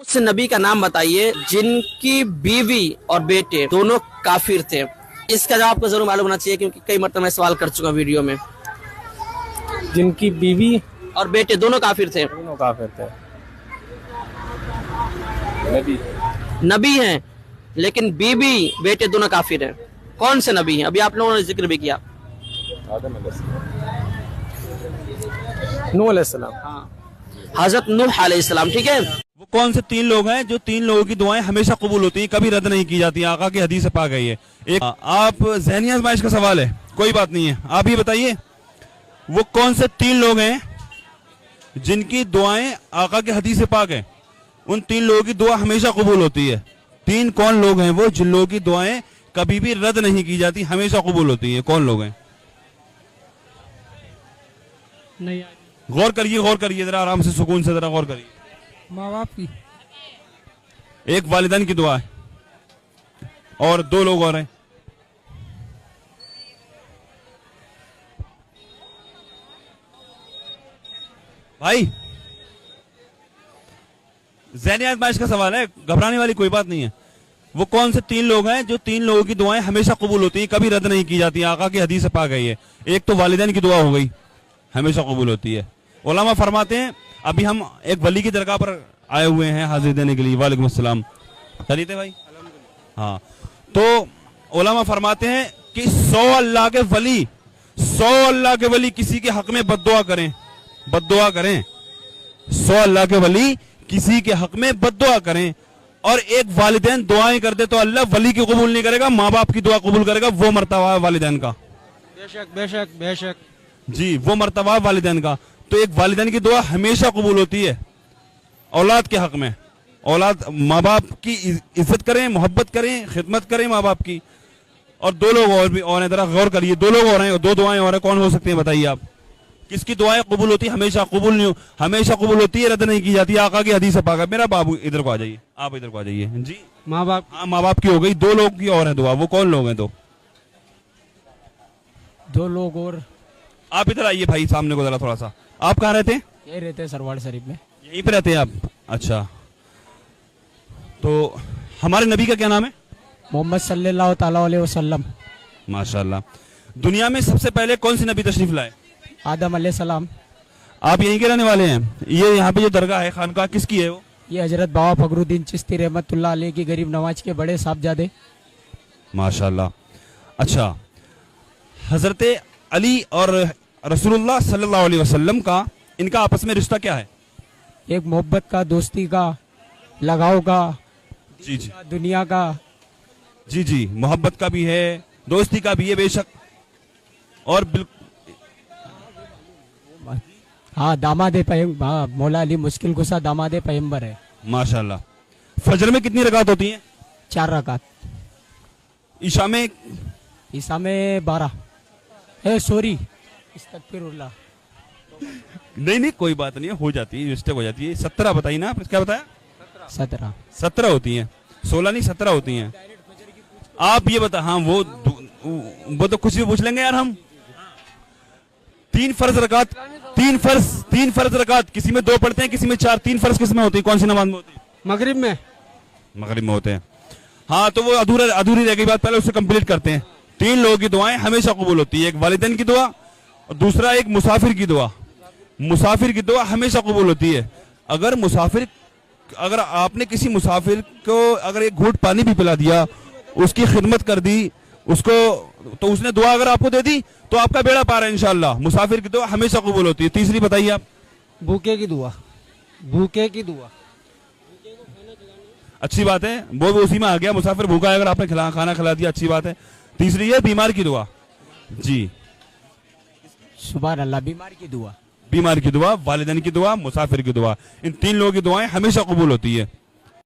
اس نبی کا نام بتائیے جن کی بیوی اور بیٹے دونوں کافر تھے. اس کا جواب آپ کو ضرور معلوم ہونا چاہیے کیونکہ کئی مرتبہ میں سوال کر چکا ہوں ویڈیو میں. جن کی بیوی اور بیٹے دونوں کافر تھے. دونوں کافر تھے. نبی ہیں لیکن بیوی بیٹے دونوں کافر ہیں. کون سے نبی ہیں؟ ابھی آپ لوگوں نے ذکر بھی کیا. نوح علیہ السلام. حضرت نوح علیہ السلام. ٹھیک ہے. وہ کون سے تین لوگ ہیں جو تین لوگوں کی دعائیں ہمیشہ قبول ہوتی ہیں, کبھی رد نہیں کی جاتی. آقا کی حدیث سے پا گئی ہے. ایک آپ ذہنی آزمائش کا سوال ہے, کوئی بات نہیں ہے, آپ یہ بتائیے وہ کون سے تین لوگ ہیں جن کی دعائیں آقا کے حدیث سے پاک ہیں, ان تین لوگوں کی دعا ہمیشہ قبول ہوتی ہے. تین کون لوگ ہیں وہ جن لوگوں کی دعائیں کبھی بھی رد نہیں کی جاتی, ہمیشہ قبول ہوتی ہیں؟ کون لوگ ہیں؟ نہیں, غور کریے ذرا آرام سے, سکون سے ذرا غور کریے. ماں باپ کی. ایک والدین کی دعا ہے اور دو لوگ اور ہیں. بھائی ذہنی آزمائش کا سوال ہے, گھبرانے والی کوئی بات نہیں ہے. وہ کون سے تین لوگ ہیں جو تین لوگوں کی دعائیں ہمیشہ قبول ہوتی ہیں, کبھی رد نہیں کی جاتی. آقا کی حدیث سے پا گئی ہے. ایک تو والدین کی دعا ہو گئی, ہمیشہ قبول ہوتی ہے. علماء فرماتے ہیں, ابھی ہم ایک ولی کی درگاہ پر آئے ہوئے ہیں حاضری دینے کے لیے. وعلیکم السلام. خیریت ہے بھائی؟ ہاں. تو علماء فرماتے ہیں کہ 100 اللہ کے ولی کسی کے حق میں بد دعا کریں. 100 اللہ کے ولی کسی کے حق میں بد دعا کریں, اور ایک والدین دعائیں کر دے تو اللہ ولی کی قبول نہیں کرے گا, ماں باپ کی دعا قبول کرے گا. وہ مرتبہ ہے والدین کا. بے شک. جی, وہ مرتبہ ہے والدین کا. تو ایک والدین کی دعا ہمیشہ قبول ہوتی ہے اولاد کے حق میں. اولاد ماں باپ کی عزت کریں, محبت کریں, خدمت کریں ماں باپ کی. اور دو لوگ اور بھی اور ہیں, ذرا غور کریے. دو لوگ اور ہیں, دو دعائیں اور ہیں. کون ہو سکتے ہیں بتائیے آپ؟ کس کی دعائیں قبول ہوتی ہے؟ ہمیشہ قبول ہوتی ہے, رد نہیں کی جاتی. آقا کی حدیث سے پاک ہے. میرا بابو ادھر کو آ جائیے, آپ ادھر کو آ جائیے. جی, ماں باپ. ہاں, ماں باپ کی ہو گئی. دو لوگ کی اور ہیں دعا. وہ کون لوگ ہیں؟ دو لوگ اور. آپ ادھر آئیے بھائی سامنے کو ذرا تھوڑا سا. آپ کہاں رہتے ہیں؟ یہ رہتے ہیں سرواڑ شریف میں. یہیں پہ رہتے ہیں آپ؟ اچھا. تو ہمارے نبی کا کیا نام ہے؟ محمد صلی اللہ تعالیٰ علیہ وسلم. ماشاءاللہ. دنیا میں سب سے پہلے کون سی نبی تشریف لائے؟ آدم علیہ السلام. آپ یہیں کے رہنے والے ہیں؟ یہ یہاں پہ جو درگاہ ہے خانقاہ کس کی ہے وہ؟ یہ حضرت بابا فخر الدین چشتی رحمت اللہ علیہ کی غریب نواز کے بڑے صاحبزادے. ماشاءاللہ. اچھا, حضرت علی اور رسول اللہ صلی اللہ علیہ وسلم کا ان کا آپس میں رشتہ کیا ہے؟ ایک محبت کا, دوستی کا, لگاؤ کا, جی جی دنیا کا. جی, محبت کا بھی ہے, دوستی کا بھی ہے بے شک. اور ہاں, داماد پیغمبر, مولا علی مشکل کشا داماد پیغمبر ہے. ماشاءاللہ. فجر میں کتنی رکعت ہوتی ہیں؟ 4 رکعت. عشاء میں؟ عیسیٰ میں 12. سوری, استغفر اللہ. نہیں, کوئی بات نہیں, ہو جاتی ہے, مسٹیک ہو جاتی ہے. 17 بتائی نا آپ, کیا بتایا؟ 17 ہوتی ہیں, 16 نہیں 17 ہوتی ہیں. آپ یہ بتا. ہاں, وہ تو کچھ بھی پوچھ لیں گے یار ہم. 3 فرض رکعت, کسی میں 2 پڑھتے ہیں, کسی میں 4. 3 فرض کس میں ہوتی ہے, کون سی نماز میں ہوتی ہے؟ مغرب میں ہوتے ہیں. ہاں, تو وہ ادھوری رہ گئی بات, پہلے اسے کمپلیٹ کرتے ہیں. 3 لوگوں کی دعائیں ہمیشہ قبول ہوتی ہے. ایک والدین کی دعا, اور دوسرا ایک مسافر کی دعا. مسافر کی دعا ہمیشہ قبول ہوتی ہے. اگر آپ نے کسی مسافر کو اگر ایک گھونٹ پانی بھی پلا دیا, اس کی خدمت کر دی اس کو, تو اس نے دعا اگر آپ کو دے دی تو آپ کا بیڑا پار ہے انشاءاللہ. مسافر کی دعا ہمیشہ قبول ہوتی ہے. تیسری بتائیے آپ. بھوکے کی دعا. اچھی بات ہے, وہ بھی اسی میں آ گیا. مسافر بھوکا ہے, اگر آپ نے کھانا کھلا دیا, اچھی بات ہے. تیسری ہے بیمار کی دعا. جی, سبحان اللہ. بیمار کی دعا, والدین کی دعا, مسافر کی دعا, ان 3 لوگوں کی دعائیں ہمیشہ قبول ہوتی ہے.